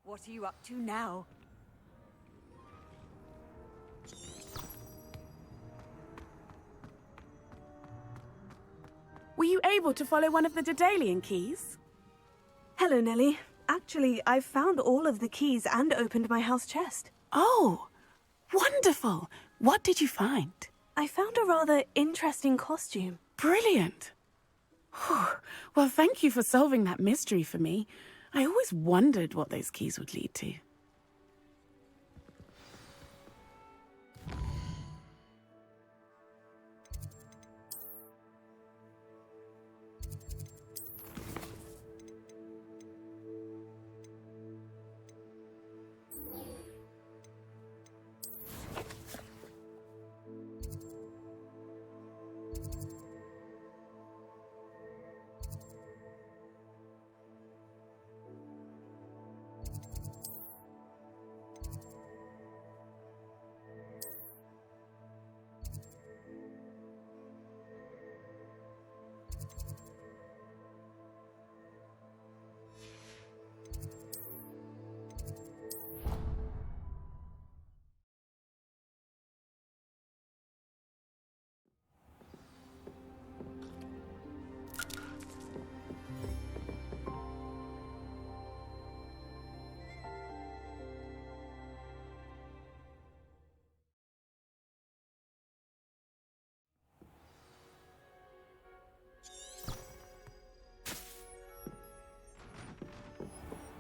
What are you up to now? Were you able to follow one of the Daedalian keys? Hello, Nelly. Actually, I've found all of the keys and opened my house chest. Oh, wonderful. What did you find? I found a rather interesting costume. Brilliant. Well, thank you for solving that mystery for me. I always wondered what those keys would lead to.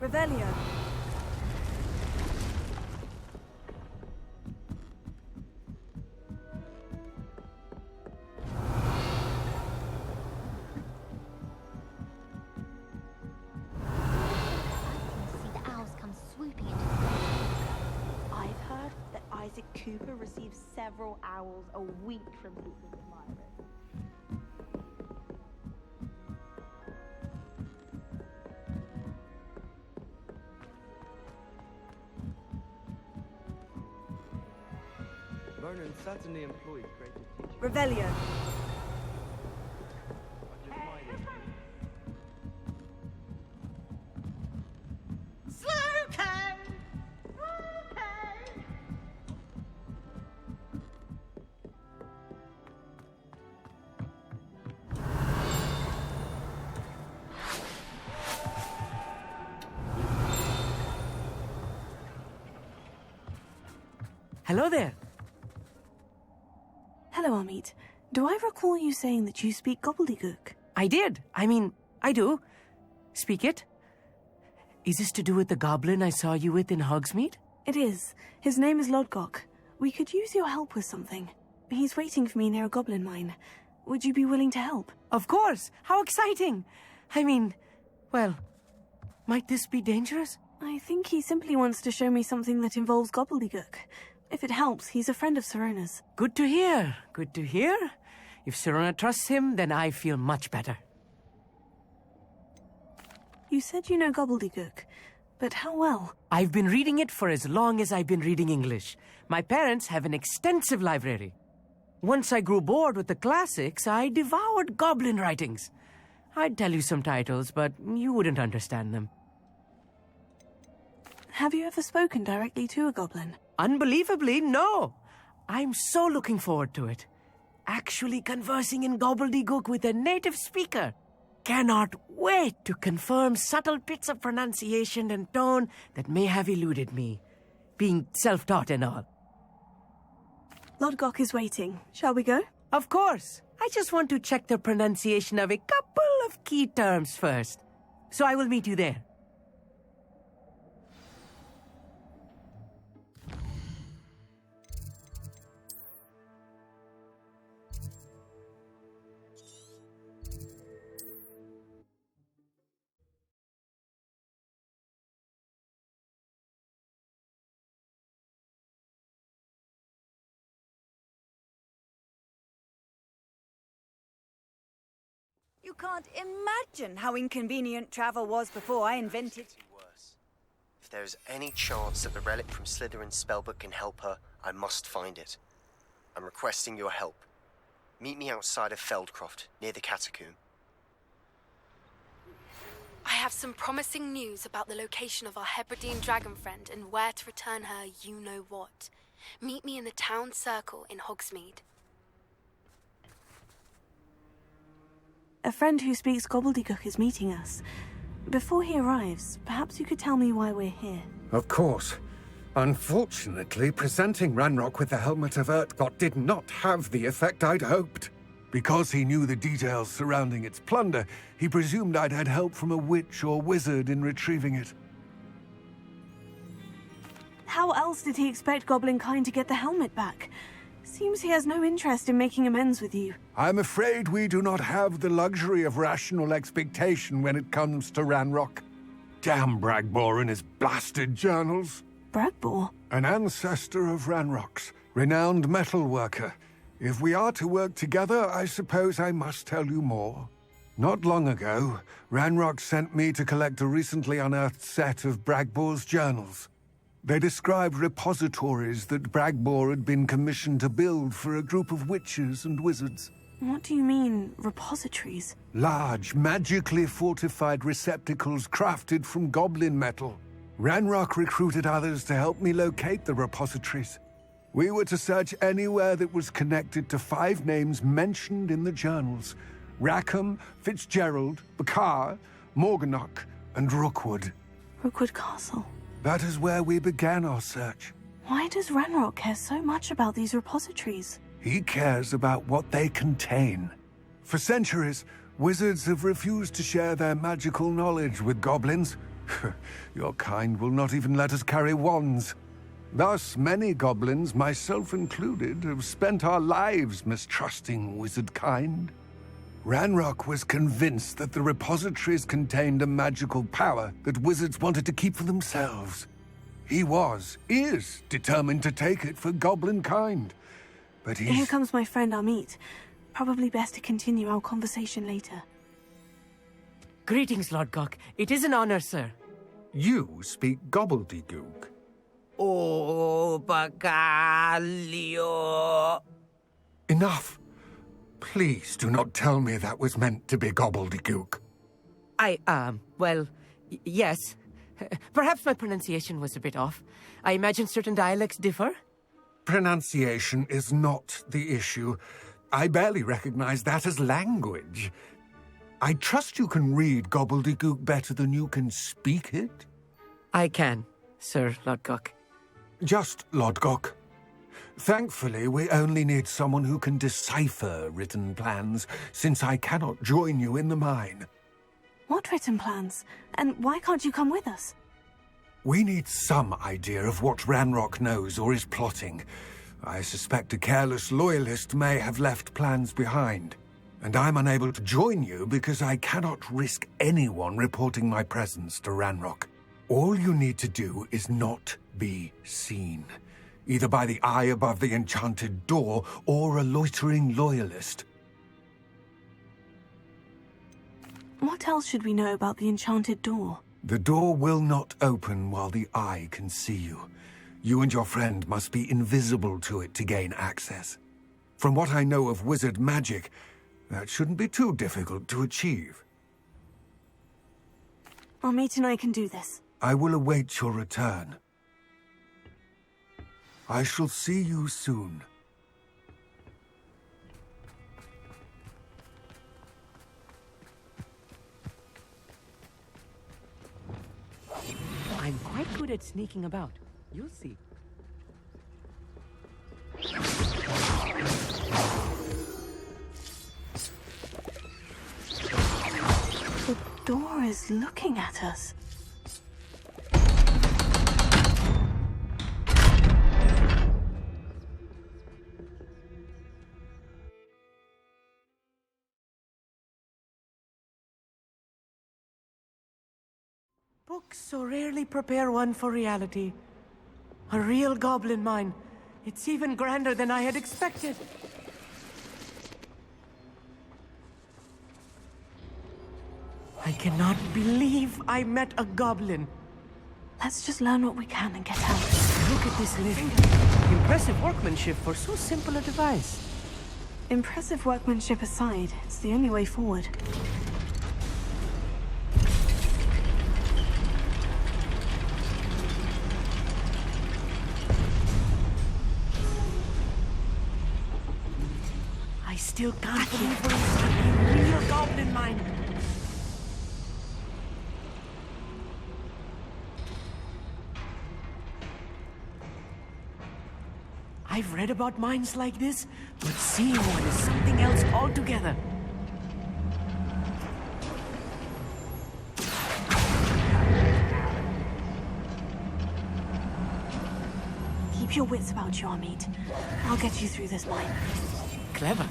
Revelio. I've heard that Isaac Cooper receives several owls a week from secret admirers. Ronan certainly employs creative teaching. Revelio. Hello there. Hello, Amit. Do I recall you saying that you speak gobbledygook? I did. I do. Speak it. Is this to do with the goblin I saw you with in Hogsmeade? It is. His name is Lodgok. We could use your help with something. He's waiting for me near a goblin mine. Would you be willing to help? Of course. How exciting. Well, might this be dangerous? I think he simply wants to show me something that involves gobbledygook. If it helps, he's a friend of Serena's. Good to hear. Good to hear. If Serena trusts him, then I feel much better. You said you know gobbledygook, but how well? I've been reading it for as long as I've been reading English. My parents have an extensive library. Once I grew bored with the classics, I devoured goblin writings. I'd tell you some titles, but you wouldn't understand them. Have you ever spoken directly to a goblin? Unbelievably, no. I'm so looking forward to it. Actually conversing in gobbledygook with a native speaker. Cannot wait to confirm subtle bits of pronunciation and tone that may have eluded me, being self-taught and all. Lodgok is waiting. Shall we go? Of course. I just want to check the pronunciation of a couple of key terms first. So I will meet you there. You can't imagine how inconvenient travel was before I invented... Worse. If there is any chance that the relic from Slytherin's spellbook can help her, I must find it. I'm requesting your help. Meet me outside of Feldcroft, near the catacomb. I have some promising news about the location of our Hebridean dragon friend and where to return her you-know-what. Meet me in the town circle in Hogsmeade. A friend who speaks gobbledygook is meeting us. Before he arrives, perhaps you could tell me why we're here. Of course. Unfortunately, presenting Ranrock with the Helmet of Urtkot did not have the effect I'd hoped. Because he knew the details surrounding its plunder, he presumed I'd had help from a witch or wizard in retrieving it. How else did he expect Goblinkind to get the helmet back? Seems he has no interest in making amends with you. I'm afraid we do not have the luxury of rational expectation when it comes to Ranrock. Damn Bragbor and his blasted journals. Bragbor? An ancestor of Ranrock's, renowned metal worker. If we are to work together, I suppose I must tell you more. Not long ago, Ranrock sent me to collect a recently unearthed set of Bragbor's journals. They described repositories that Bragbor had been commissioned to build for a group of witches and wizards. What do you mean, repositories? Large, magically fortified receptacles crafted from goblin metal. Ranrock recruited others to help me locate the repositories. We were to search anywhere that was connected to 5 names mentioned in the journals: Rackham, Fitzgerald, Bakar, Morganach, and Rookwood. Rookwood Castle. That is where we began our search. Why does Ranrock care so much about these repositories? He cares about what they contain. For centuries, wizards have refused to share their magical knowledge with goblins. Your kind will not even let us carry wands. Thus, many goblins, myself included, have spent our lives mistrusting wizard kind. Ranrock was convinced that the repositories contained a magical power that wizards wanted to keep for themselves. He is determined to take it for goblin kind. But Here comes my friend Amit. Probably best to continue our conversation later. Greetings, Lord Gok. It is an honor, sir. You speak gobbledygook. Oh, Bagalio. Enough. Please do not tell me that was meant to be gobbledygook. Yes. Perhaps my pronunciation was a bit off. I imagine certain dialects differ. Pronunciation is not the issue. I barely recognize that as language. I trust you can read gobbledygook better than you can speak it? I can, Sir Lodgok. Just Lodgok. Thankfully, we only need someone who can decipher written plans, since I cannot join you in the mine. What written plans? And why can't you come with us? We need some idea of what Ranrock knows or is plotting. I suspect a careless loyalist may have left plans behind. And I'm unable to join you because I cannot risk anyone reporting my presence to Ranrock. All you need to do is not be seen, either by the eye above the enchanted door or a loitering loyalist. What else should we know about the enchanted door? The door will not open while the eye can see you. You and your friend must be invisible to it to gain access. From what I know of wizard magic, that shouldn't be too difficult to achieve. Amit and I can do this. I will await your return. I shall see you soon. I'm quite good at sneaking about. You'll see. The door is looking at us. Books so rarely prepare one for reality. A real goblin mine. It's even grander than I had expected. I cannot believe I met a goblin. Let's just learn what we can and get out. Look at this lift. Impressive workmanship for so simple a device. Impressive workmanship aside, it's the only way forward. still can't believe we're inside a real goblin mine. I've read about mines like this, but seeing one is something else altogether. Keep your wits about you, Amit. I'll get you through this mine. Clever.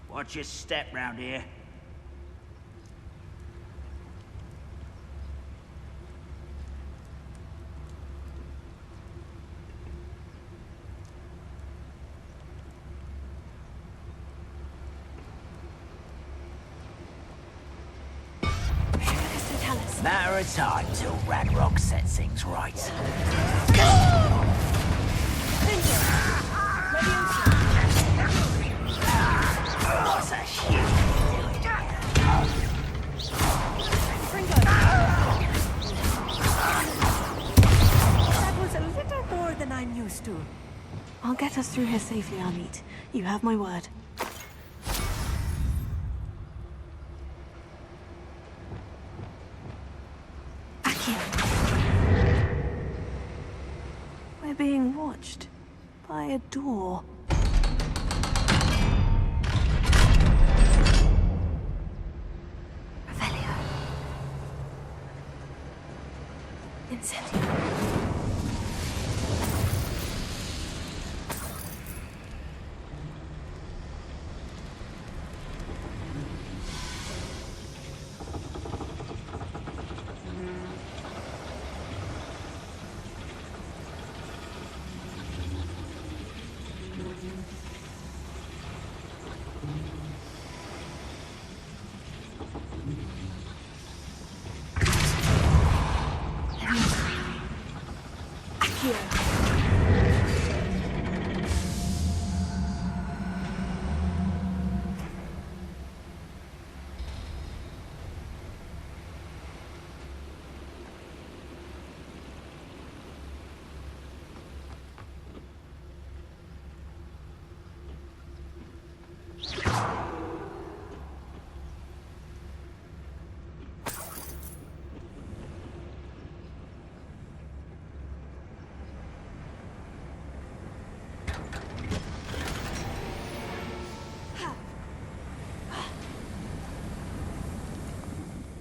Watch your step round here. Matter of time till Ragnarok sets things right. What's that shit doing? That was a little more than I'm used to. I'll get us through here safely, Amit. You have my word. We're being watched by a door. Revelio. Incendio.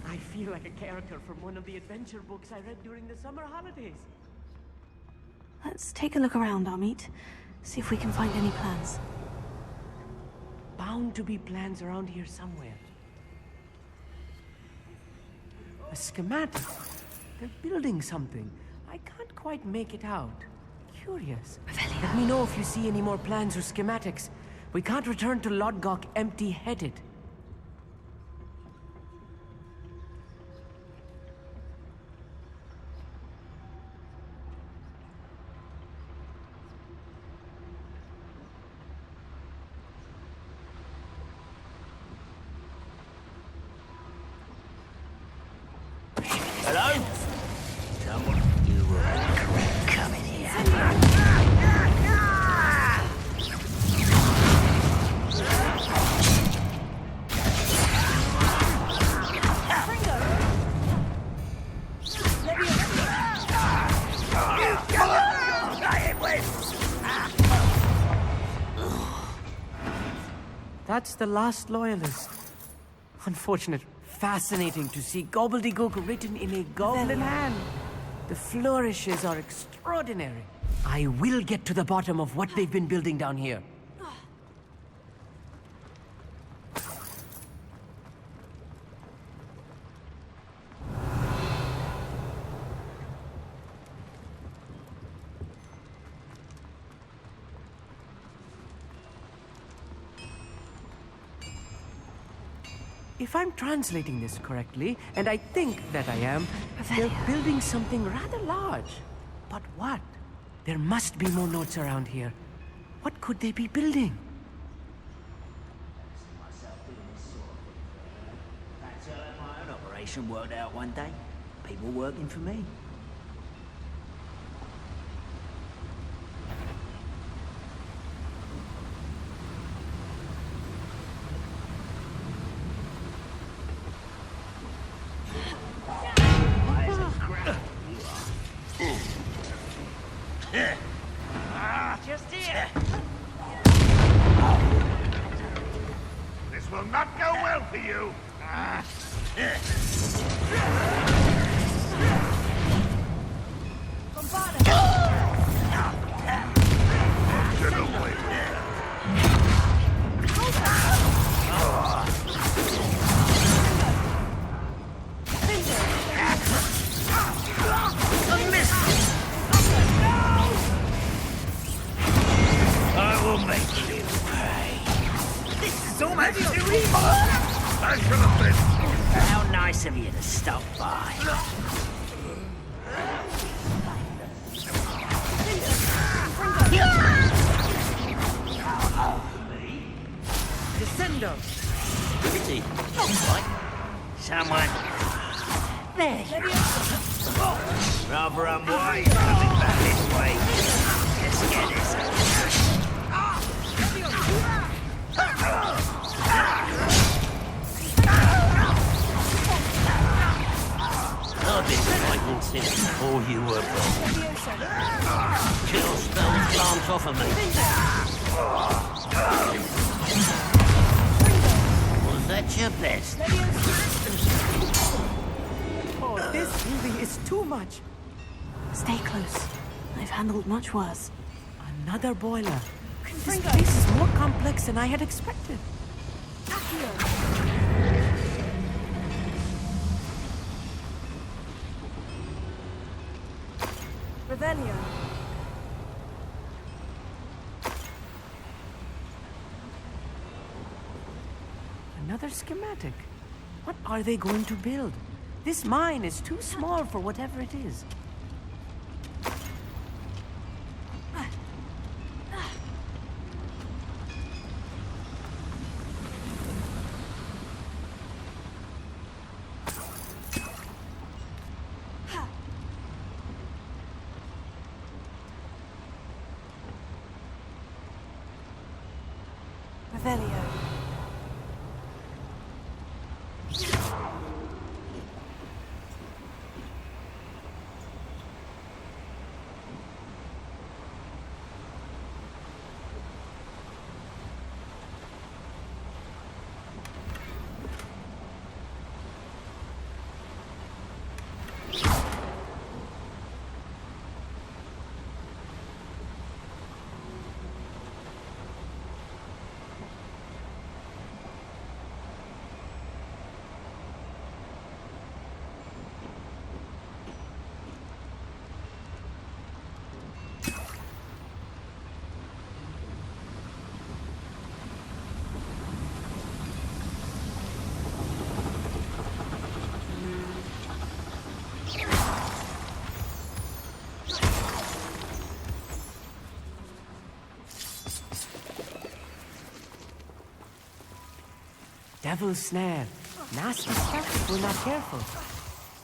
I feel like a character from one of the adventure books I read during the summer holidays. Let's take a look around, Amit. See if we can find any plans. Bound to be plans around here somewhere. A schematic. They're building something. I can't quite make it out. Curious. Let me know if you see any more plans or schematics. We can't return to Lodgok empty-headed. Hello? Someone, you were incorrect. Come in here. That's the last loyalist. Unfortunate. Fascinating to see gobbledygook written in a goblin hand. The flourishes are extraordinary. I will get to the bottom of what they've been building down here. If I'm translating this correctly, and I think that I am, they're building something rather large. But what? There must be more notes around here. What could they be building? That's how my own operation worked out one day. People working for me. Just here. This will not go well for you. I will make you pay. This is almost too evil. I should have been. How nice of you to stop by. Descendo! Pretty. Right. Someone. There you go. Rather unwise coming back this way. Let's get this. I've been fighting since before you were born. Kill spells can't offer me. Was that your best? Oh, this really is too much. Stay close. I've handled much worse. Another boiler. This place is more complex than I had expected. Revelio. Another schematic. What are they going to build? This mine is too small for whatever it is. Revelio. Devil's snare. Nasty stuff if we're not careful.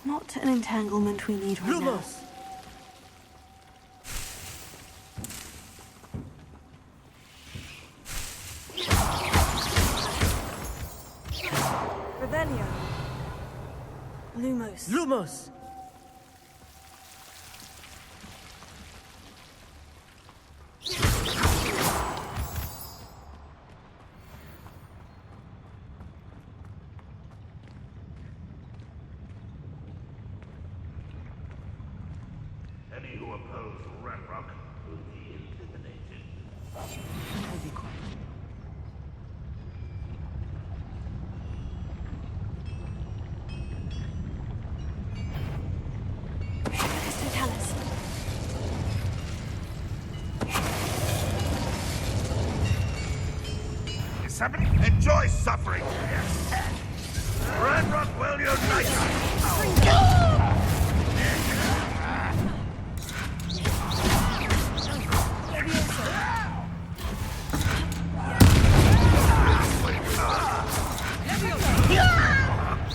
Not an entanglement we need right now. Lumos! Revelio. Lumos. Lumos! Any who oppose Red Rock will be eliminated. Somebody enjoy suffering. Yes.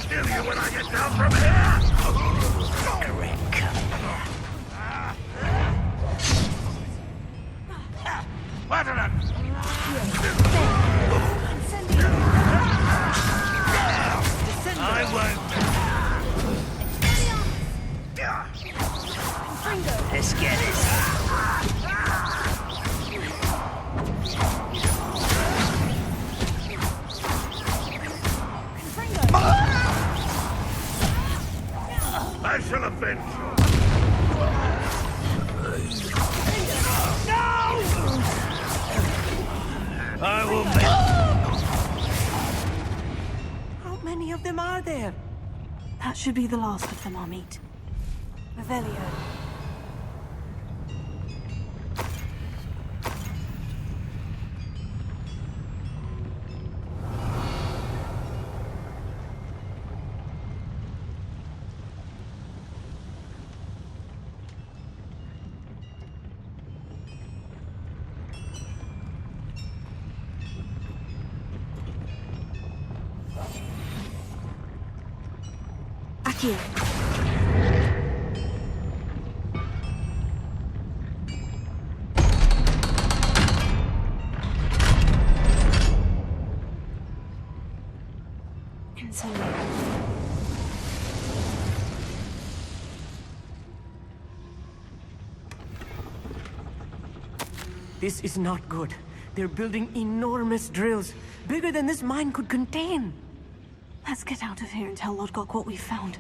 Kill you when I get down from here! I won't. Let's get it. I shall avenge you. I will make... How many of them are there? That should be the last of them, Amit. Revelio. Aquí. This is not good. They're building enormous drills, bigger than this mine could contain. Let's get out of here and tell Lodgok what we've found.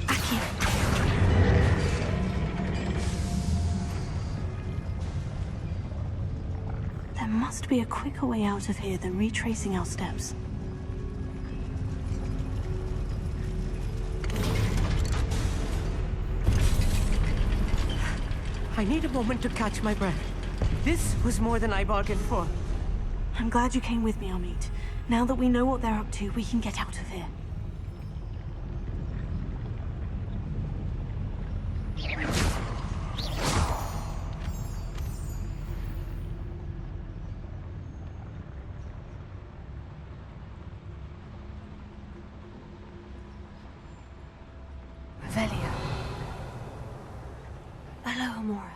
Aquí. There must be a quicker way out of here than retracing our steps. I need a moment to catch my breath. This was more than I bargained for. I'm glad you came with me, Amit. Now that we know what they're up to, we can get out of here. Revelio. Hello, Amora.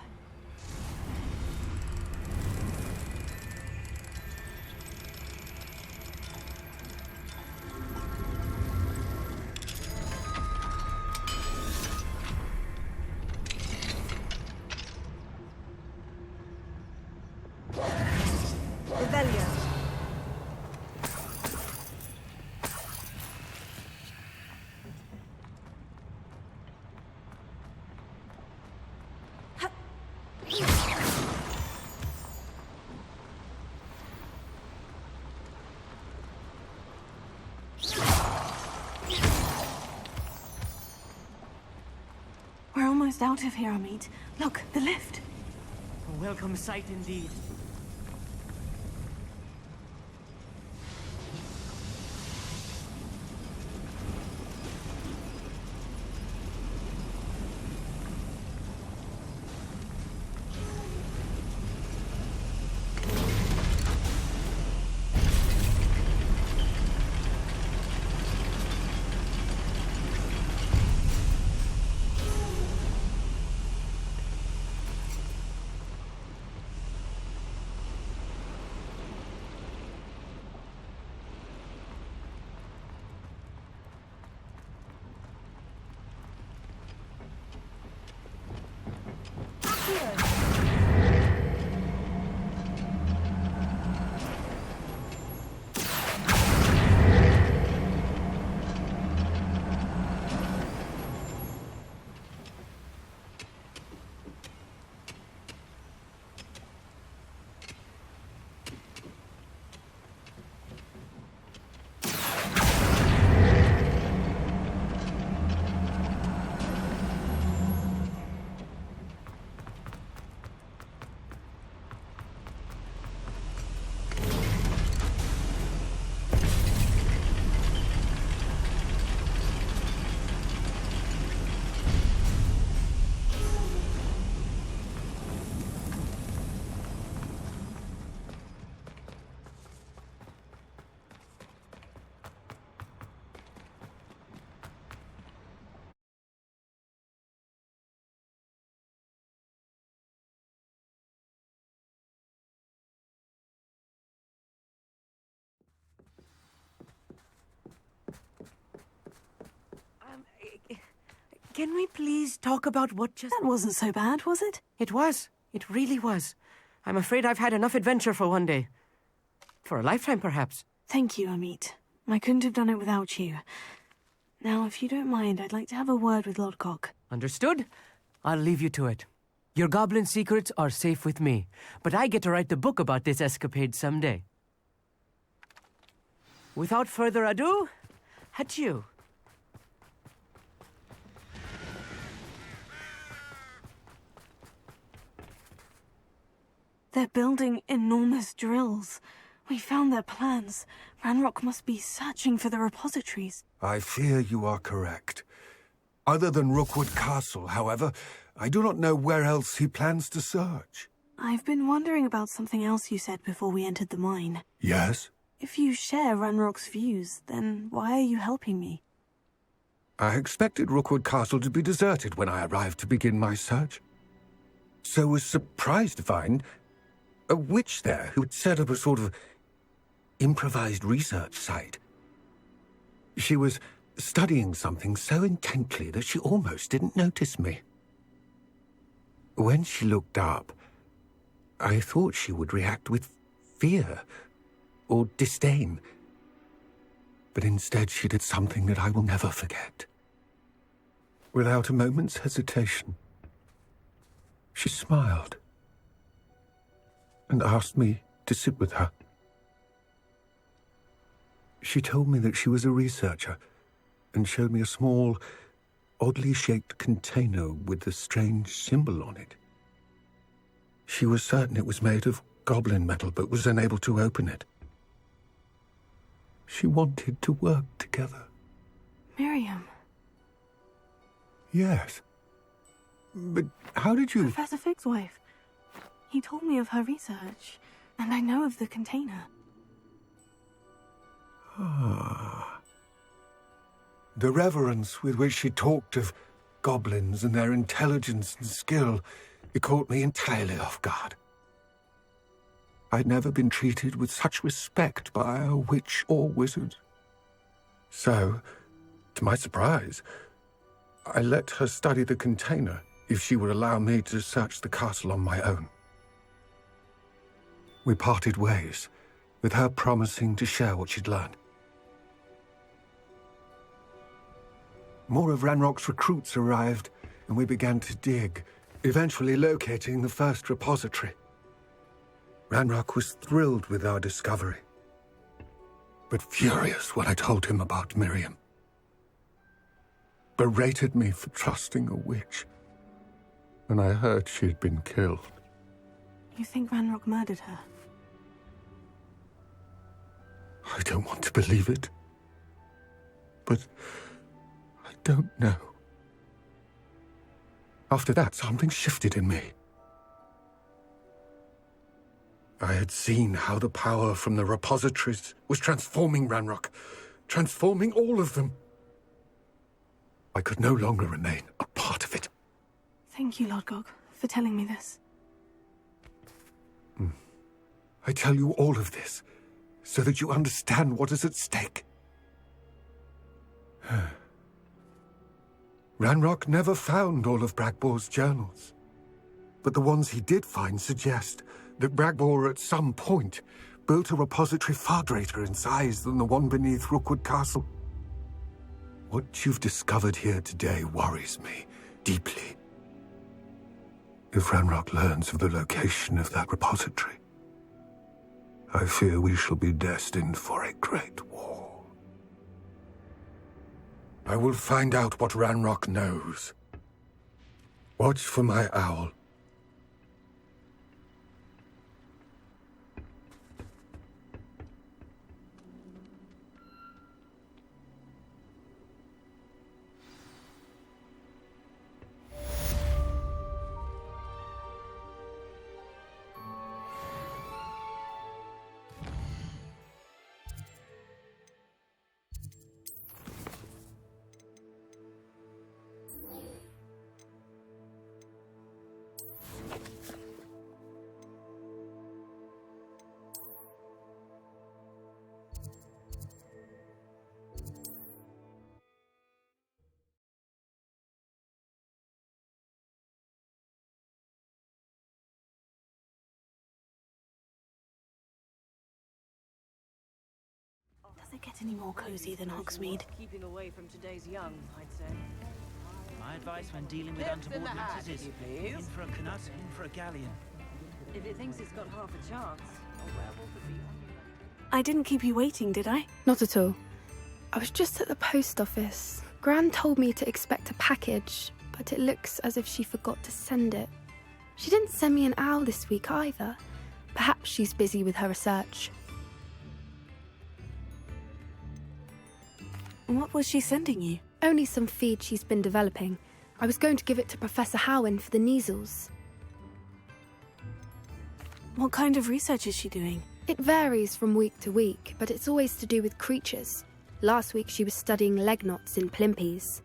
Revelio. We're almost out of here, Amit. Look, the lift. A welcome sight indeed. Can we please talk about what just... That wasn't so bad, was it? It was. It really was. I'm afraid I've had enough adventure for one day. For a lifetime, perhaps. Thank you, Amit. I couldn't have done it without you. Now, if you don't mind, I'd like to have a word with Lodcock. Understood? I'll leave you to it. Your goblin secrets are safe with me, but I get to write the book about this escapade someday. Without further ado, adieu. They're building enormous drills. We found their plans. Ranrock must be searching for the repositories. I fear you are correct. Other than Rookwood Castle, however, I do not know where else he plans to search. I've been wondering about something else you said before we entered the mine. Yes? If you share Ranrock's views, then why are you helping me? I expected Rookwood Castle to be deserted when I arrived to begin my search. So was surprised to find a witch there who had set up a sort of improvised research site. She was studying something so intently that she almost didn't notice me. When she looked up, I thought she would react with fear or disdain. But instead she did something that I will never forget. Without a moment's hesitation, she smiled and asked me to sit with her. She told me that she was a researcher and showed me a small, oddly shaped container with a strange symbol on it. She was certain it was made of goblin metal, but was unable to open it. She wanted to work together. Miriam. Yes. But how did you... Professor Fig's wife. He told me of her research, and I know of the container. Ah. The reverence with which she talked of goblins and their intelligence and skill, it caught me entirely off guard. I'd never been treated with such respect by a witch or wizard. So, to my surprise, I let her study the container if she would allow me to search the castle on my own. We parted ways, with her promising to share what she'd learned. More of Ranrock's recruits arrived, and we began to dig, eventually locating the first repository. Ranrock was thrilled with our discovery, but furious when I told him about Miriam. Berated me for trusting a witch, and I heard she had been killed. You think Ranrock murdered her? I don't want to believe it, but I don't know. After that, something shifted in me. I had seen how the power from the repositories was transforming Ranrock, transforming all of them. I could no longer remain a part of it. Thank you, Lodgok, for telling me this. I tell you all of this so that you understand what is at stake. Ranrock never found all of Bragbor's journals, but the ones he did find suggest that Bragbor at some point built a repository far greater in size than the one beneath Rookwood Castle. What you've discovered here today worries me deeply. If Ranrock learns of the location of that repository, I fear we shall be destined for a great war. I will find out what Ranrock knows. Watch for my owl. any more cozy than Hogsmeade. Keeping away from today's young, I'd say. My advice when dealing with unsubordinates is in for a canut, in for a galleon. If it thinks it's got half a chance, a werewolf would be on you. I didn't keep you waiting, did I? Not at all. I was just at the post office. Gran told me to expect a package, but it looks as if she forgot to send it. She didn't send me an owl this week either. Perhaps she's busy with her research. What was she sending you? Only some feed she's been developing. I was going to give it to Professor Howin for the measles. What kind of research is she doing? It varies from week to week, but it's always to do with creatures. Last week she was studying leg knots in plimpies.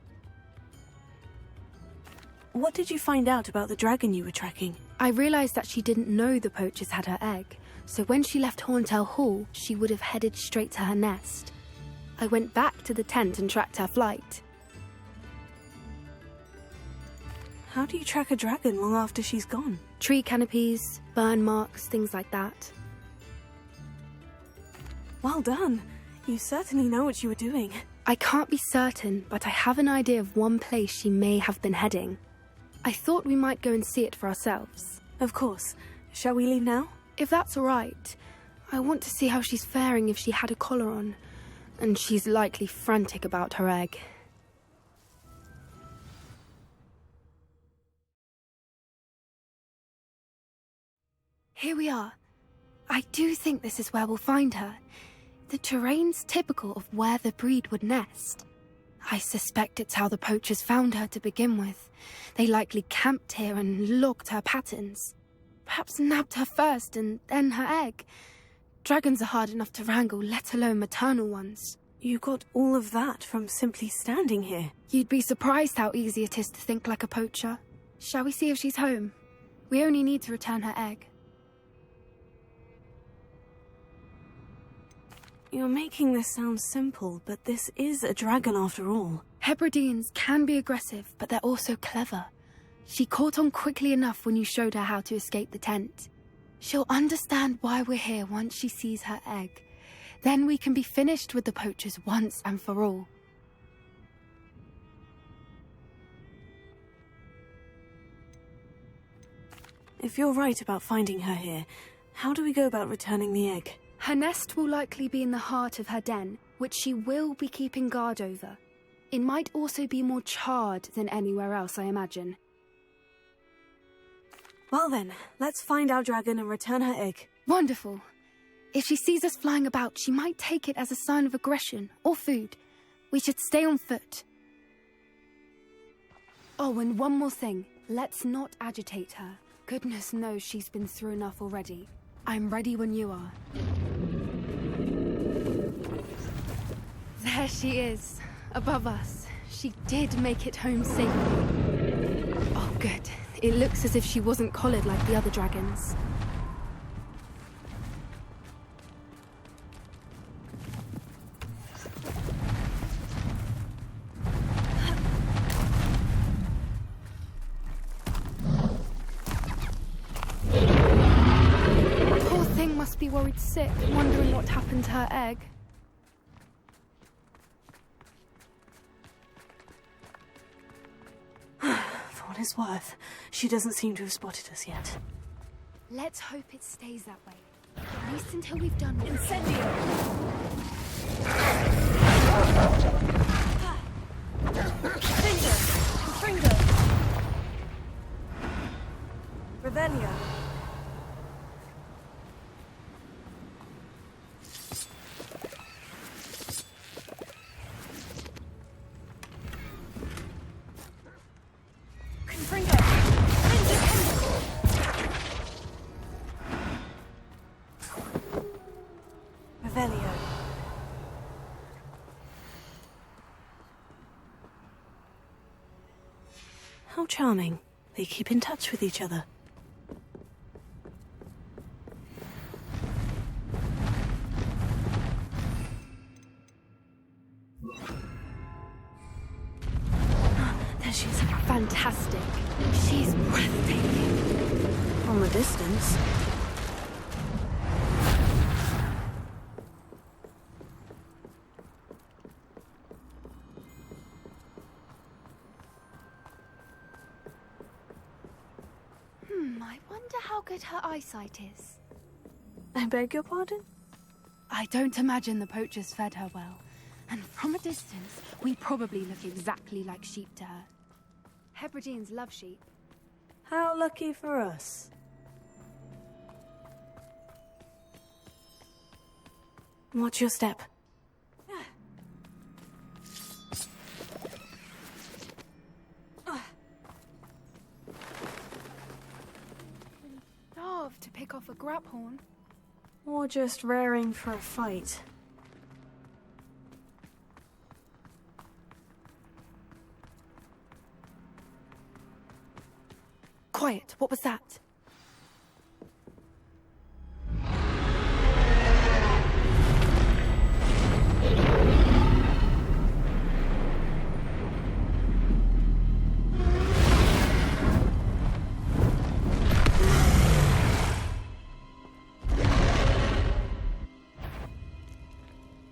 What did you find out about the dragon you were tracking? I realised that she didn't know the poachers had her egg, so when she left Horntail Hall, she would have headed straight to her nest. I went back to the tent and tracked her flight. How do you track a dragon long after she's gone? Tree canopies, burn marks, things like that. Well done. You certainly know what you were doing. I can't be certain, but I have an idea of one place she may have been heading. I thought we might go and see it for ourselves. Of course. Shall we leave now? If that's all right. I want to see how she's faring if she had a collar on. And she's likely frantic about her egg. Here we are. I do think this is where we'll find her. The terrain's typical of where the breed would nest. I suspect it's how the poachers found her to begin with. They likely camped here and logged her patterns. Perhaps nabbed her first and then her egg. Dragons are hard enough to wrangle, let alone maternal ones. You got all of that from simply standing here. You'd be surprised how easy it is to think like a poacher. Shall we see if she's home? We only need to return her egg. You're making this sound simple, but this is a dragon after all. Hebrideans can be aggressive, but they're also clever. She caught on quickly enough when you showed her how to escape the tent. She'll understand why we're here once she sees her egg. Then we can be finished with the poachers once and for all. If you're right about finding her here, how do we go about returning the egg? Her nest will likely be in the heart of her den, which she will be keeping guard over. It might also be more charred than anywhere else, I imagine. Well then, let's find our dragon and return her egg. Wonderful. If she sees us flying about, she might take it as a sign of aggression or food. We should stay on foot. Oh, and one more thing. Let's not agitate her. Goodness knows she's been through enough already. I'm ready when you are. There she is, above us. She did make it home safely. Oh, good. It looks as if she wasn't collared like the other dragons. Poor thing must be worried sick, wondering what happened to her egg. For what it's worth, she doesn't seem to have spotted us yet. Let's hope it stays that way. At least until we've done Incendio! Finger! Revelio! How charming. They keep in touch with each other. There she is. Fantastic. She's breathtaking. From a distance. good her eyesight is? I beg your pardon? I don't imagine the poachers fed her well. And from a distance, we probably look exactly like sheep to her. Hebrideans love sheep. How lucky for us. Watch your step. Starved to pick off a grab-horn. Or just raring for a fight. Quiet, what was that?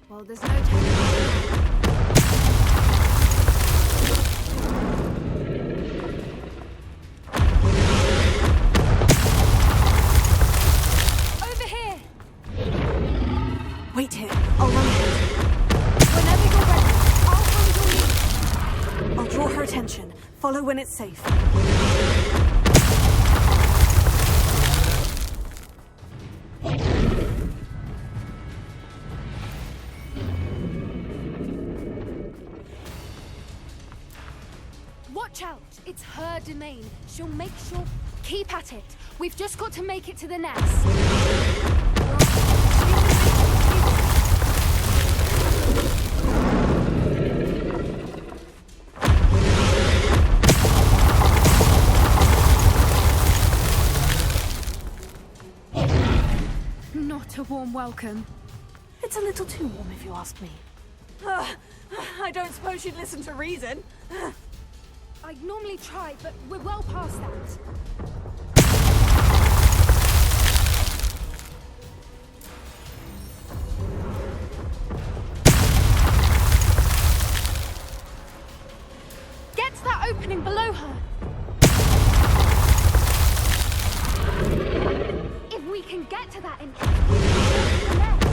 Well, there's no time. Over here! Wait here. I'll run ahead. Whenever you're ready, I'll find your lead. I'll draw her attention. Follow when it's safe. Watch out! It's her domain. She'll make sure... Keep at it. We've just got to make it to the nest. Not a warm welcome. It's a little too warm if you ask me. I don't suppose you'd listen to reason. I'd normally try, but we're well past that. Get to that opening below her. If we can get to that entrance, we can get to the nest.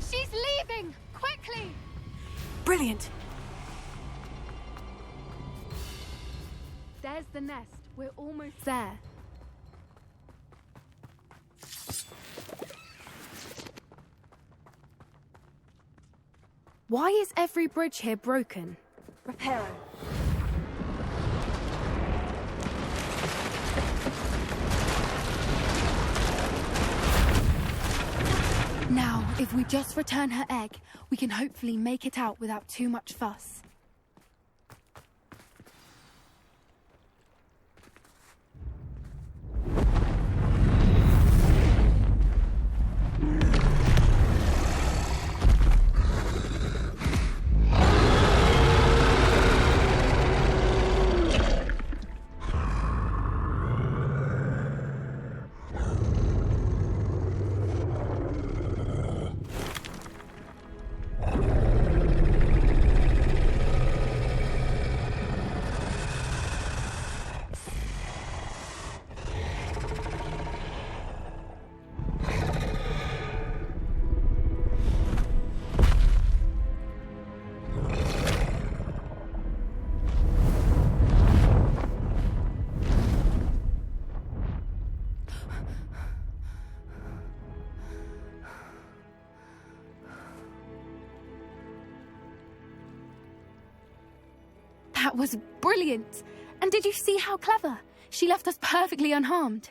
She's leaving! Quickly! Brilliant. There's the nest. We're almost there. Why is every bridge here broken? Repair it. Now, if we just return her egg, we can hopefully make it out without too much fuss. That was brilliant! And did you see how clever? She left us perfectly unharmed.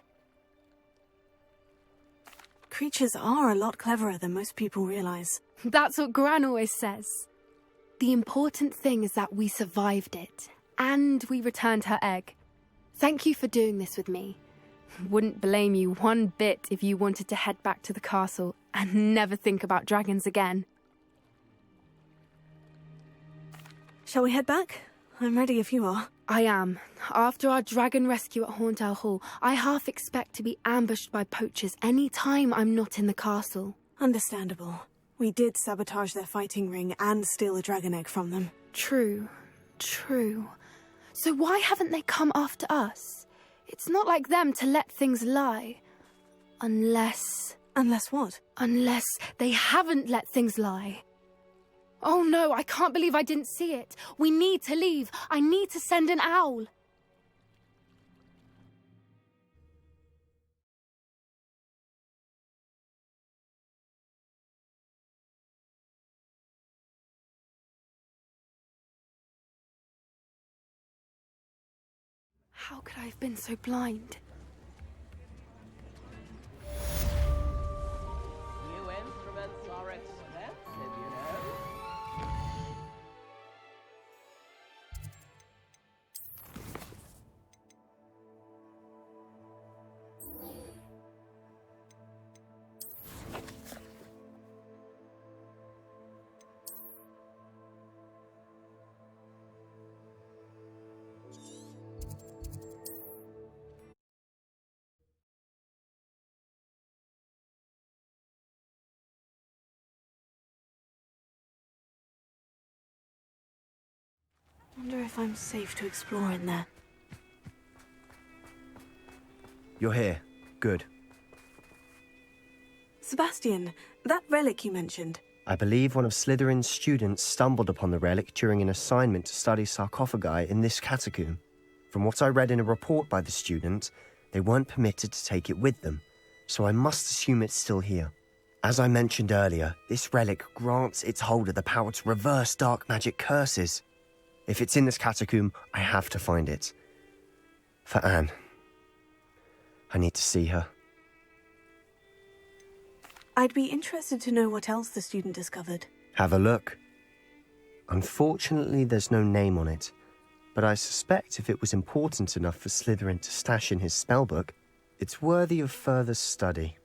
Creatures are a lot cleverer than most people realize. That's what Gran always says. The important thing is that we survived it, and we returned her egg. Thank you for doing this with me. Wouldn't blame you one bit if you wanted to head back to the castle and never think about dragons again. Shall we head back? I'm ready if you are. I am. After our dragon rescue at Hauntow Hall, I half expect to be ambushed by poachers any time I'm not in the castle. Understandable. We did sabotage their fighting ring and steal a dragon egg from them. True. So why haven't they come after us? It's not like them to let things lie. Unless... Unless what? Unless they haven't let things lie. Oh no, I can't believe I didn't see it. We need to leave. I need to send an owl. How could I have been so blind? New instruments are expensive, you know. I wonder if I'm safe to explore in there. You're here. Good. Sebastian, that relic you mentioned. I believe one of Slytherin's students stumbled upon the relic during an assignment to study sarcophagi in this catacomb. From what I read in a report by the student, they weren't permitted to take it with them, so I must assume it's still here. As I mentioned earlier, this relic grants its holder the power to reverse dark magic curses. If it's in this catacomb, I have to find it. For Anne. I need to see her. I'd be interested to know what else the student discovered. Have a look. Unfortunately, there's no name on it, but I suspect if it was important enough for Slytherin to stash in his spellbook, it's worthy of further study.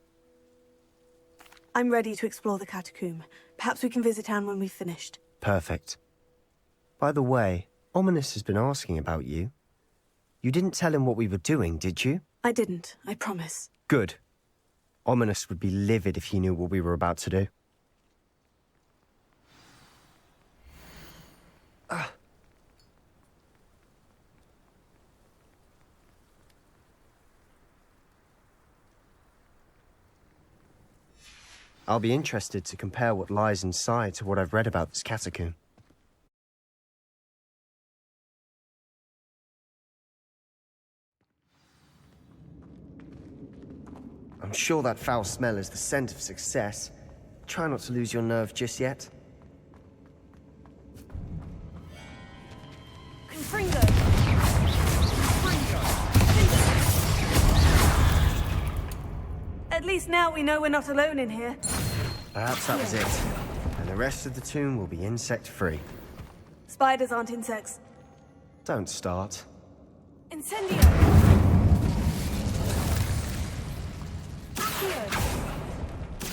I'm ready to explore the catacomb. Perhaps we can visit Anne when we've finished. Perfect. By the way, Ominous has been asking about you. You didn't tell him what we were doing, did you? I didn't, I promise. Good. Ominous would be livid if he knew what we were about to do. I'll be interested to compare what lies inside to what I've read about this catacomb. I'm sure that foul smell is the scent of success. Try not to lose your nerve just yet. Confringo! At least now we know we're not alone in here. Perhaps that was it. And the rest of the tomb will be insect-free. Spiders aren't insects. Don't start. Incendio!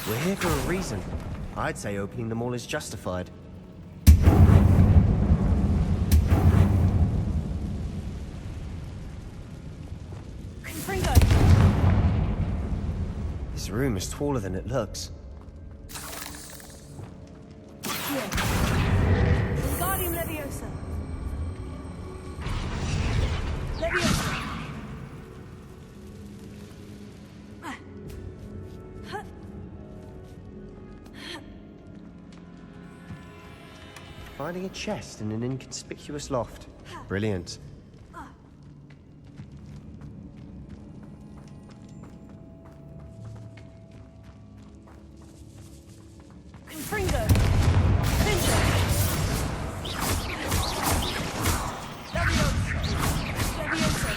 We're here for a reason. I'd say opening them all is justified. Confringo! This room is taller than it looks. Guardian Leviosa! Leviosa! Finding a chest in an inconspicuous loft. Brilliant. Confringo! Ninja! Leviosa!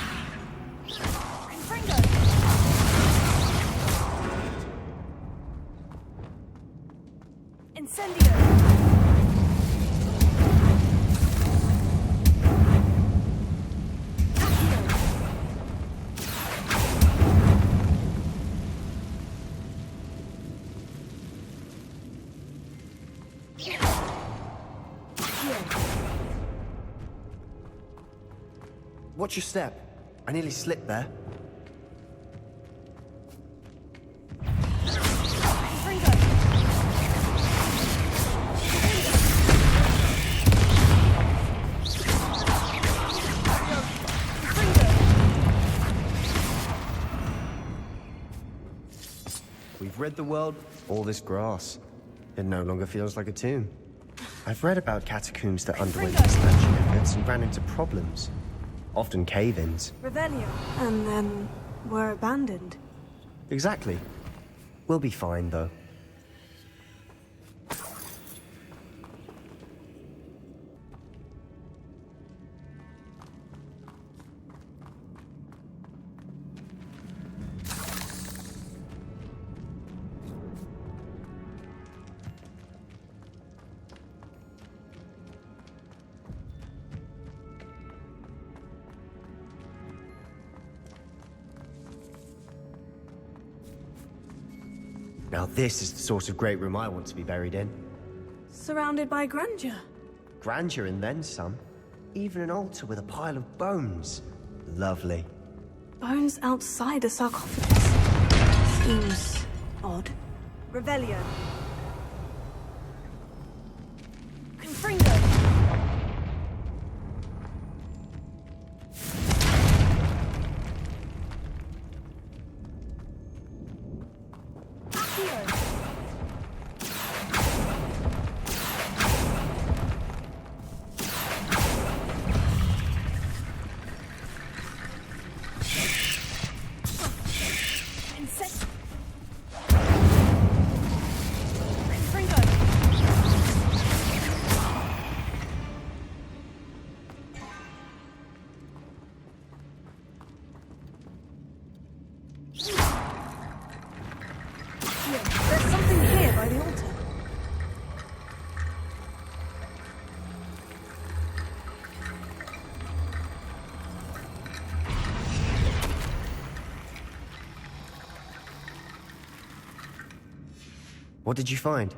Confringo! Incendio! Watch your step. I nearly slipped there. We've rid the world of all this grass. It no longer feels like a tomb. I've read about catacombs that underwent expansion efforts and ran into problems. Often cave-ins. Revelio. And then were abandoned. Exactly. We'll be fine, though. Now this is the sort of great room I want to be buried in. Surrounded by grandeur. Grandeur and then some. Even an altar with a pile of bones. Lovely. Bones outside a sarcophagus. Seems odd. Revelio. Confringo. There's something here by the altar. What did you find?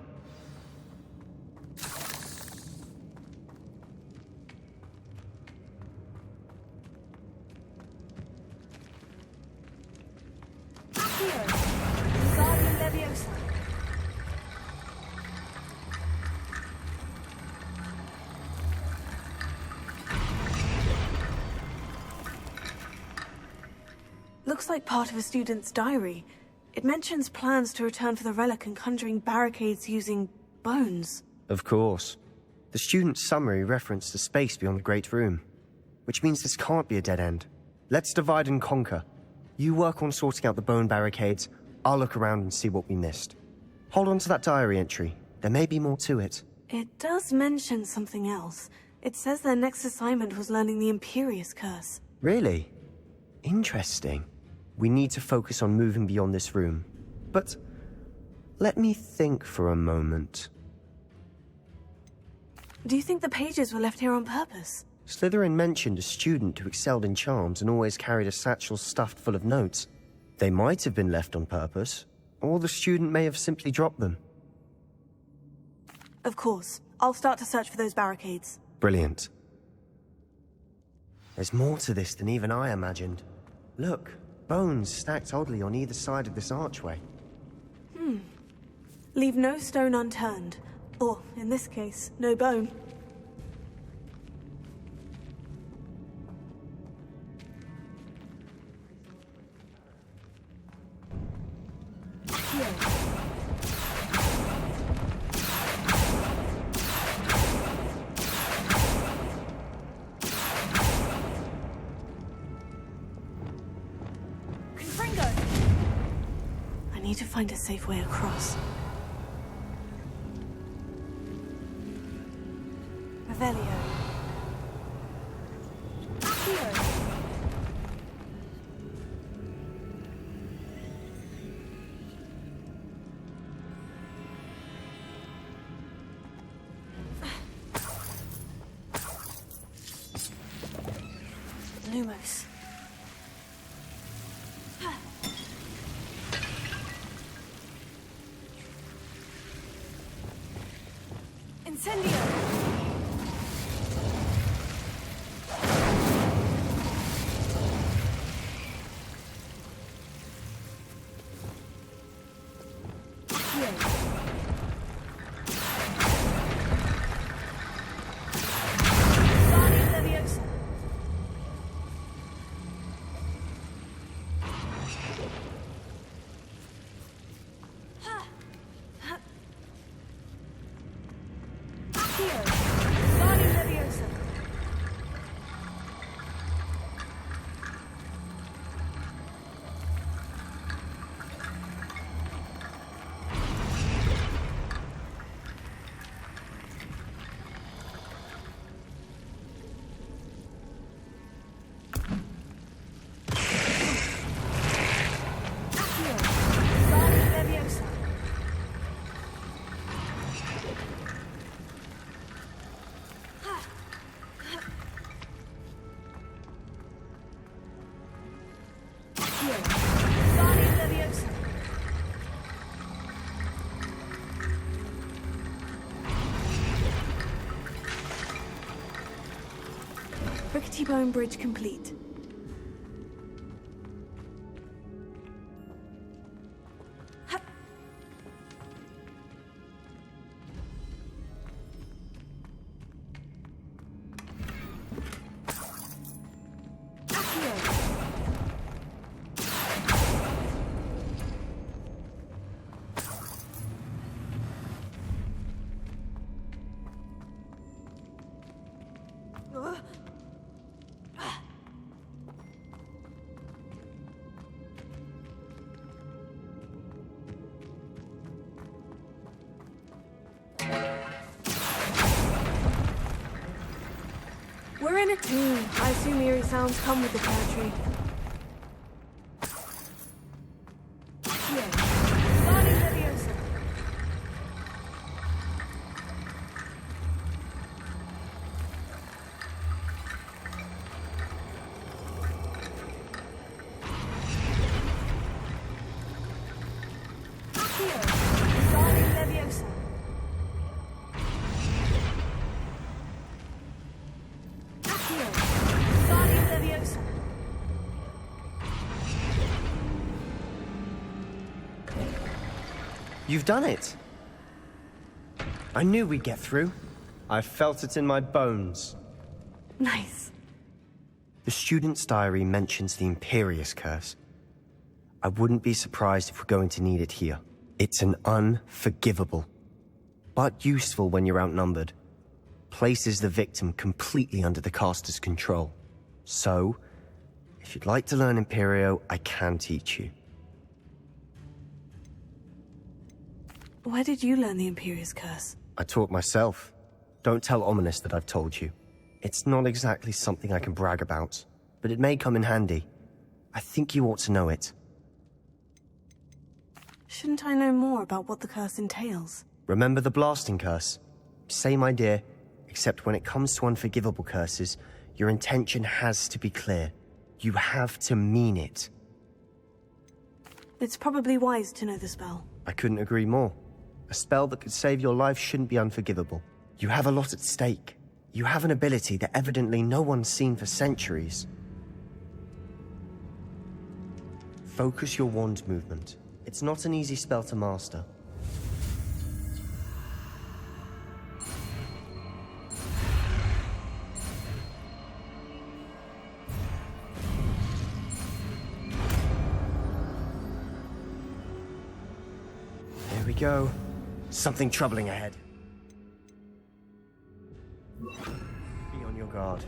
Looks like part of a student's diary. It mentions plans to return for the relic and conjuring barricades using bones. Of course. The student's summary referenced a space beyond the Great Room, which means this can't be a dead end. Let's divide and conquer. You work on sorting out the bone barricades, I'll look around and see what we missed. Hold on to that diary entry. There may be more to it. It does mention something else. It says their next assignment was learning the Imperious Curse. Really? Interesting. We need to focus on moving beyond this room. But let me think for a moment. Do you think the pages were left here on purpose? Slytherin mentioned a student who excelled in charms and always carried a satchel stuffed full of notes. They might have been left on purpose, or the student may have simply dropped them. Of course. I'll start to search for those barricades. Brilliant. There's more to this than even I imagined. Look, bones stacked oddly on either side of this archway. Leave no stone unturned. Or, in this case, no bone. I need to find a safe way across. Revelio. Lumos. Incendio! Bone Bridge complete. We're in a tomb. I assume eerie sounds come with the territory. You've done it! I knew we'd get through. I felt it in my bones. Nice. The student's diary mentions the Imperious Curse. I wouldn't be surprised if we're going to need it here. It's an unforgivable, but useful when you're outnumbered. Places the victim completely under the caster's control. So, if you'd like to learn Imperio, I can teach you. Where did you learn the Imperious Curse? I taught myself. Don't tell Ominous that I've told you. It's not exactly something I can brag about, but it may come in handy. I think you ought to know it. Shouldn't I know more about what the curse entails? Remember the blasting curse? Same idea, except when it comes to unforgivable curses, your intention has to be clear. You have to mean it. It's probably wise to know the spell. I couldn't agree more. A spell that could save your life shouldn't be unforgivable. You have a lot at stake. You have an ability that evidently no one's seen for centuries. Focus your wand movement. It's not an easy spell to master. There we go. Something troubling ahead. Be on your guard.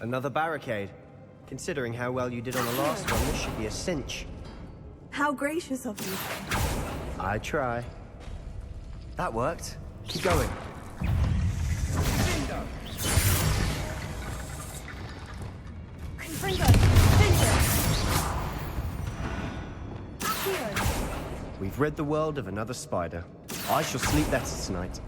Another barricade. Considering how well you did on the last one, this should be a cinch. How gracious of you. I try. That worked. Keep going. We've rid the world of another spider. I shall sleep better tonight.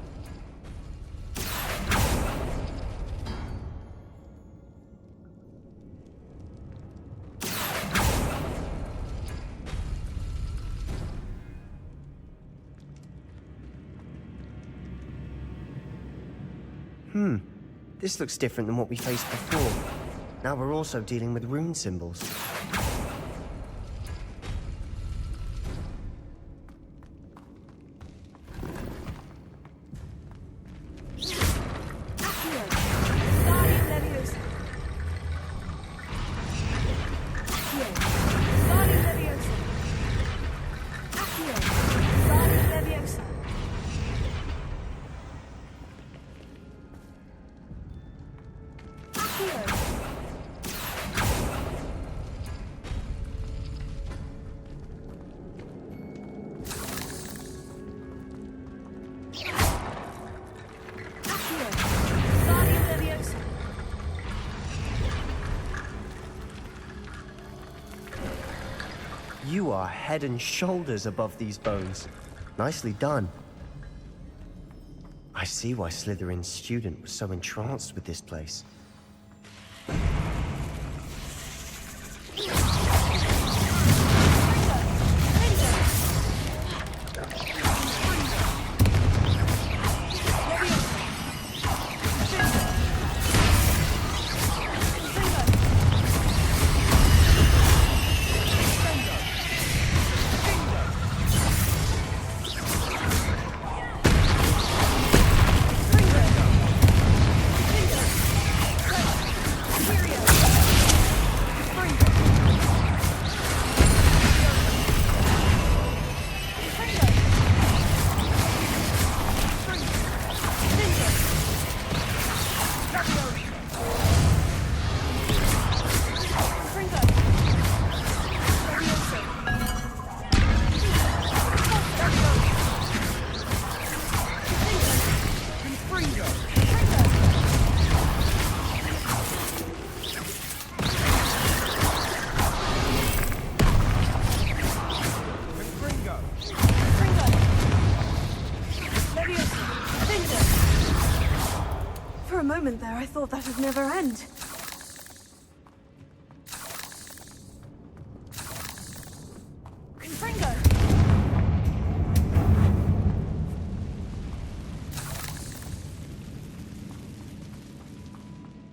This looks different than what we faced before. Now we're also dealing with rune symbols. You are head and shoulders above these bones. Nicely done. I see why Slytherin's student was so entranced with this place. For a moment there, I thought that would never end.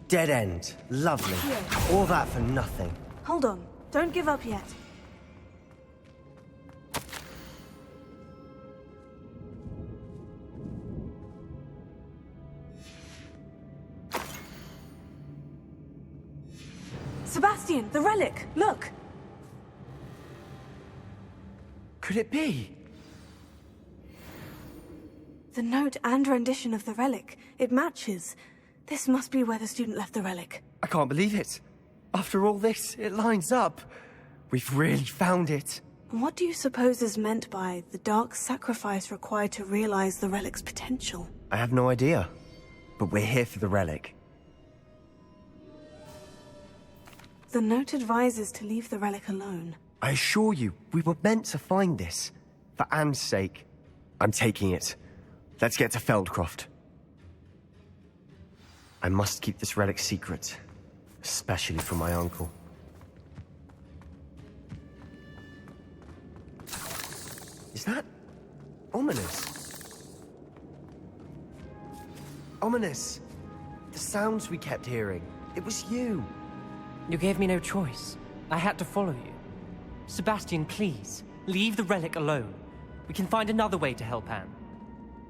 Dead end. Lovely. All that for nothing. Hold on. Don't give up yet. Sebastian, the relic! Look! Could it be? The note and rendition of the relic. It matches. This must be where the student left the relic. I can't believe it. After all this, it lines up. We've really found it. What do you suppose is meant by the dark sacrifice required to realize the relic's potential? I have no idea. But we're here for the relic. The note advises to leave the relic alone. I assure you, we were meant to find this. For Anne's sake. I'm taking it. Let's get to Feldcroft. I must keep this relic secret. Especially from my uncle. Is that... ominous? Ominous! The sounds we kept hearing. It was you. You gave me no choice. I had to follow you. Sebastian, please, leave the relic alone. We can find another way to help Anne.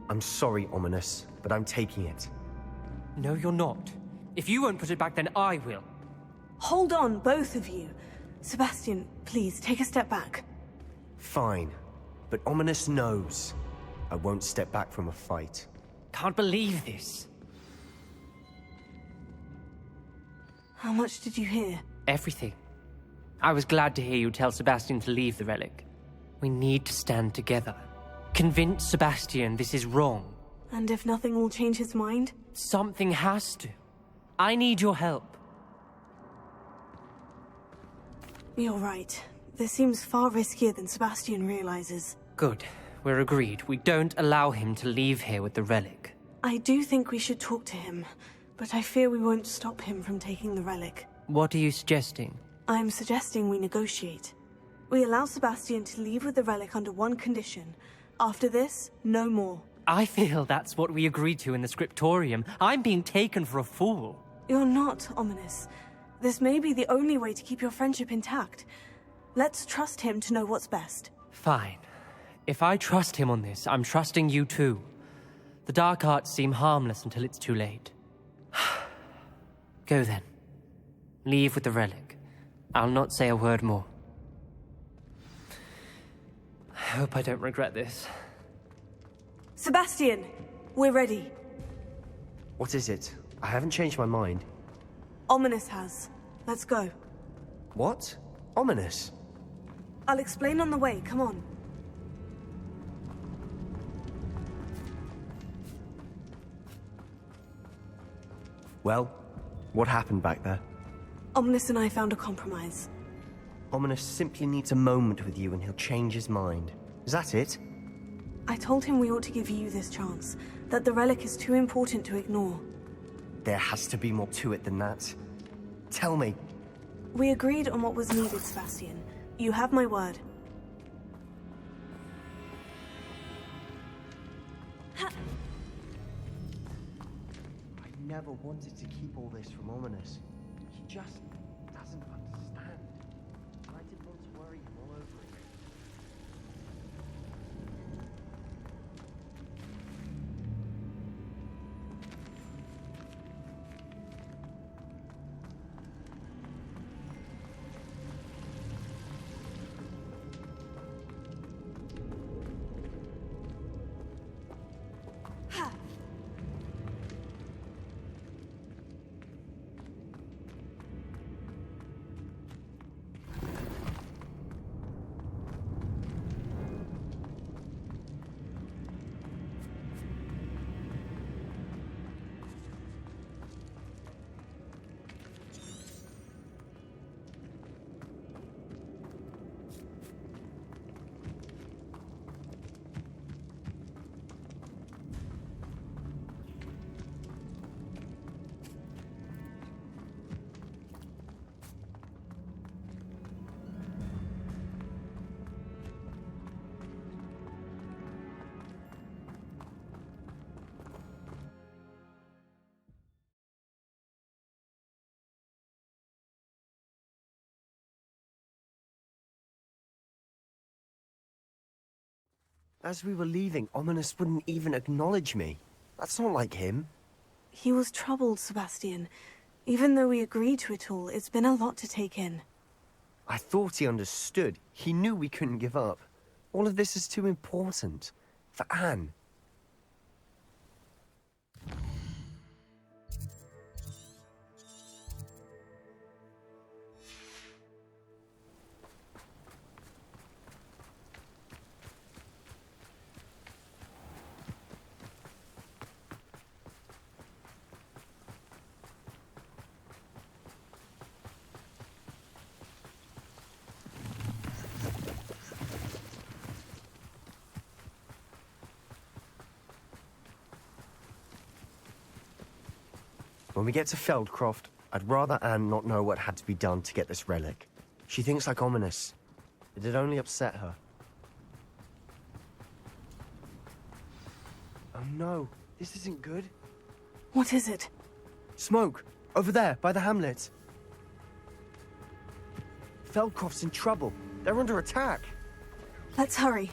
I'm sorry, Ominous, but I'm taking it. No, you're not. If you won't put it back, then I will. Hold on, both of you. Sebastian, please, take a step back. Fine. But Ominous knows. I won't step back from a fight. Can't believe this. How much did you hear? Everything. I was glad to hear you tell Sebastian to leave the relic. We need to stand together. Convince Sebastian this is wrong. And if nothing will change his mind? Something has to. I need your help. You're right. This seems far riskier than Sebastian realizes. Good. We're agreed. We don't allow him to leave here with the relic. I do think we should talk to him, but I fear we won't stop him from taking the relic. What are you suggesting? I'm suggesting we negotiate. We allow Sebastian to leave with the relic under one condition. After this, no more. I feel that's what we agreed to in the scriptorium. I'm being taken for a fool. You're not, Ominous. This may be the only way to keep your friendship intact. Let's trust him to know what's best. Fine. If I trust him on this, I'm trusting you too. The dark arts seem harmless until it's too late. Go then. Leave with the relic. I'll not say a word more. I hope I don't regret this. Sebastian, we're ready. What is it? I haven't changed my mind. Ominous has. Let's go. What? Ominous? I'll explain on the way, come on. Well, what happened back there? Ominous and I found a compromise. Ominous simply needs a moment with you and he'll change his mind. Is that it? I told him we ought to give you this chance, that the relic is too important to ignore. There has to be more to it than that. Tell me. We agreed on what was needed, Sebastian. You have my word. I never wanted to keep all this from Ominous. He just doesn't understand. I didn't want to worry him all over again. As we were leaving, Ominous wouldn't even acknowledge me. That's not like him. He was troubled, Sebastian. Even though we agreed to it all, it's been a lot to take in. I thought he understood. He knew we couldn't give up. All of this is too important. For Anne. When we get to Feldcroft, I'd rather Anne not know what had to be done to get this relic. She thinks like Ominous. It'd only upset her. Oh no, this isn't good. What is it? Smoke! Over there, by the hamlet. Feldcroft's in trouble. They're under attack. Let's hurry.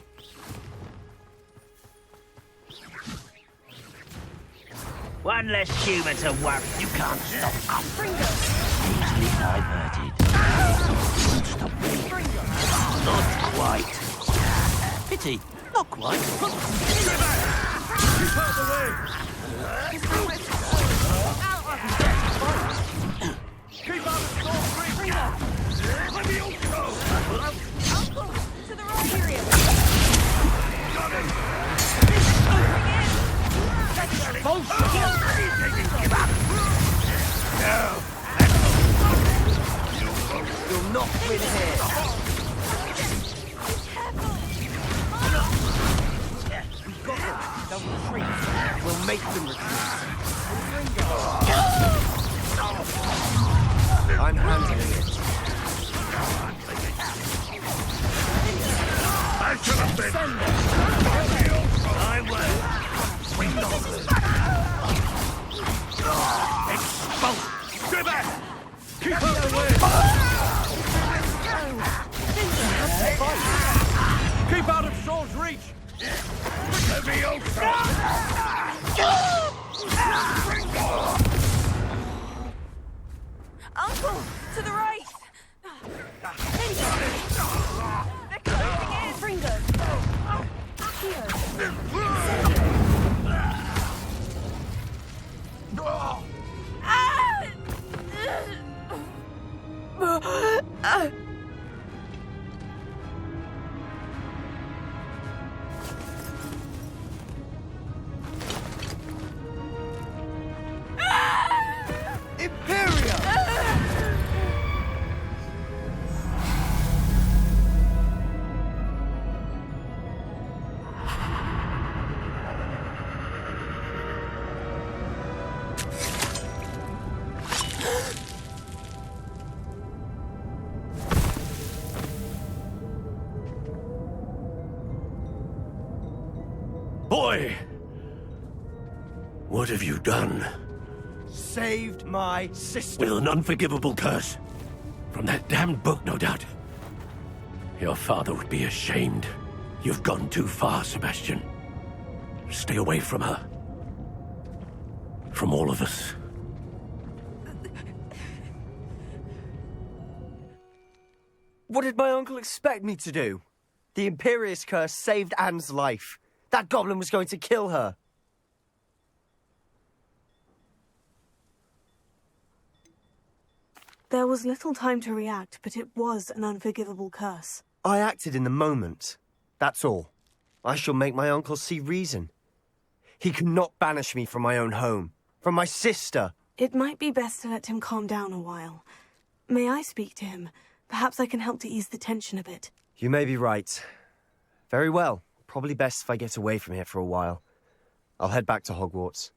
One less human to worry. You can't stop us. Easily diverted. Won't stop me. Not quite. Pity. Not quite. Keep out of the way! Keep out of Storm Creek! Let me go! Uncle, to the right area. Got it! Give up! No! You'll not win here. We've got them. They'll retreat. We'll make them retreat. I'm handling it. I should have been! I will! Expose! Stay back! Keep out of the way! Keep out of Saul's reach! Leviosa! Uncle, to the right. They're closing in. Fringers. Here. Boy! What have you done? Saved my sister. With an unforgivable curse. From that damned book, no doubt. Your father would be ashamed. You've gone too far, Sebastian. Stay away from her. From all of us. What did my uncle expect me to do? The Imperious curse saved Anne's life. That goblin was going to kill her. There was little time to react, but it was an unforgivable curse. I acted in the moment. That's all. I shall make my uncle see reason. He cannot banish me from my own home. From my sister. It might be best to let him calm down a while. May I speak to him? Perhaps I can help to ease the tension a bit. You may be right. Very well. Probably best if I get away from here for a while. I'll head back to Hogwarts.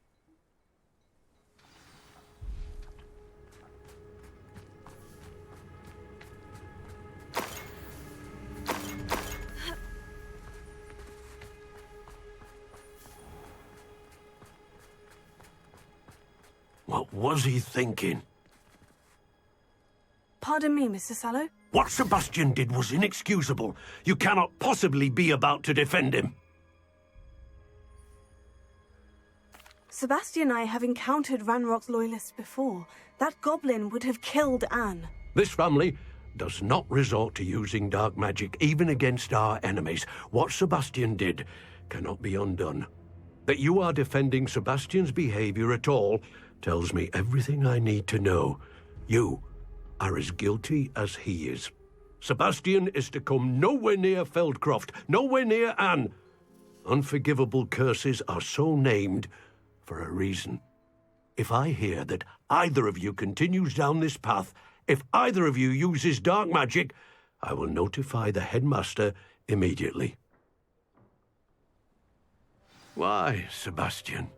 What was he thinking? Pardon me, Mr. Sallow? What Sebastian did was inexcusable. You cannot possibly be about to defend him. Sebastian and I have encountered Ranrock's loyalists before. That goblin would have killed Anne. This family does not resort to using dark magic, even against our enemies. What Sebastian did cannot be undone. That you are defending Sebastian's behavior at all tells me everything I need to know. You are as guilty as he is. Sebastian is to come nowhere near Feldcroft, nowhere near Anne. Unforgivable curses are so named for a reason. If I hear that either of you continues down this path, if either of you uses dark magic, I will notify the headmaster immediately. Why, Sebastian?